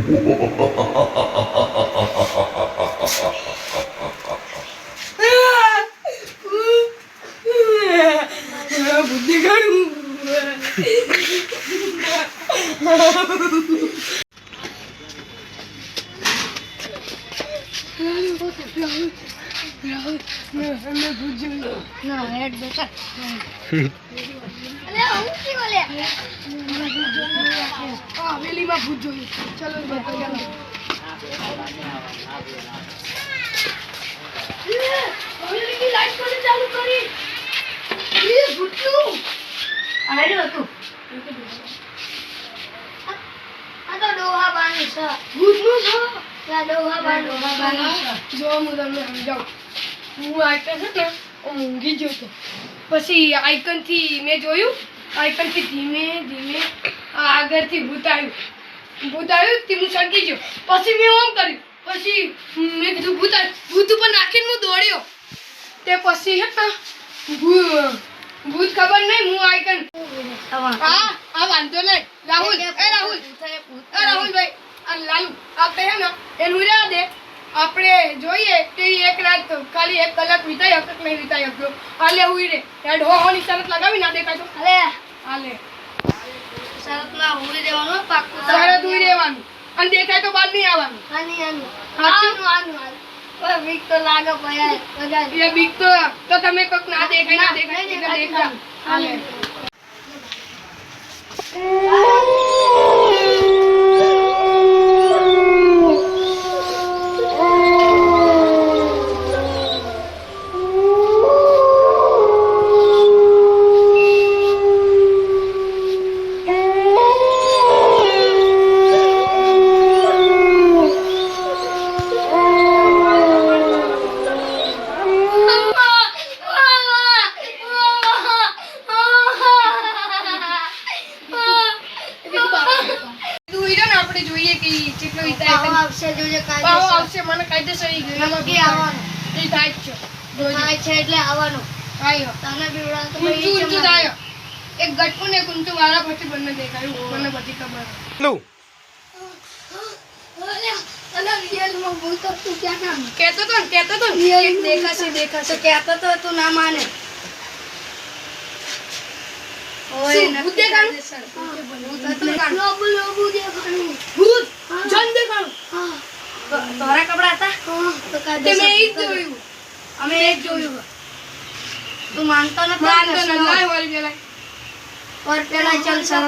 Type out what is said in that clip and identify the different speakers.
Speaker 1: બુદ્ધિ કાઢું
Speaker 2: ના હેડ બેટા અલે હું કી બોલે
Speaker 1: હવેલીમાં ભૂત જોયું. ચલો બતાવો. હવેલીની લાઈટ કોને ચાલુ કરી? એ ભૂતનું
Speaker 2: આડ્યો તું આ તો ડોહા બાની છે
Speaker 1: ભૂતનું છે.
Speaker 2: આ ડોહા બાની
Speaker 1: જો હું તમને સમજાવું. હું આઈકન છે ને હું ઊંઘી ગયો હતો. પછી આઈકનથી મેં જોયું. આઈકનથી ધીમે ધીમે આગળથી ભૂત આવ્યું તે હું સળગી ગયો. પછી મેં ઓમ કર્યું. પછી મેં કીધું ભૂત આવ્યું. ભૂત ઉપર નાખીને હું દોડ્યો. તે પછી હે ને ભૂત ખબર નહીં હું આઈકન હા વાંધો નહીં. રાહુલભાઈ આ લાલુ આપણે હે ને એનું રહ્યા દે. આપણે જોઈએ કે એક રાત ખાલી 1 કલાક વિતાઈ હક નહીં વિતાઈ હક્યો. હાલે હુઈ રે હેડ હોની શરત લગાવી ના દેખાય તો હાલે
Speaker 2: શરતમાં ઉડી દેવાનું પાક્કું
Speaker 1: શરત હુઈ રહેવાનું અને દેખાય તો બહાર નહીં આવવાનું.
Speaker 2: આનું વીક તો લાગે પયા
Speaker 1: એ બીક તો તમે કોક ના દેખાય દેખાય હાલે મને કાયદેસર
Speaker 2: એટલે આવવાનું તને
Speaker 1: ઊંચું થાય. એક ગટકું ને ઊંચું વાળા પછી બંને દેખાયું. મને બધી ખબર. કેતો તો
Speaker 2: દેખાશે કહેતો તો તું ના માને
Speaker 1: ભૂત દેખાણું.
Speaker 2: ધોરા કપડા હતા
Speaker 1: તે મેં ઈ જ જોયું.
Speaker 2: અમે એક જોયું તું માનતો નથી
Speaker 1: માનતો ન લાય વાળી પેલા
Speaker 2: और पेला चल सर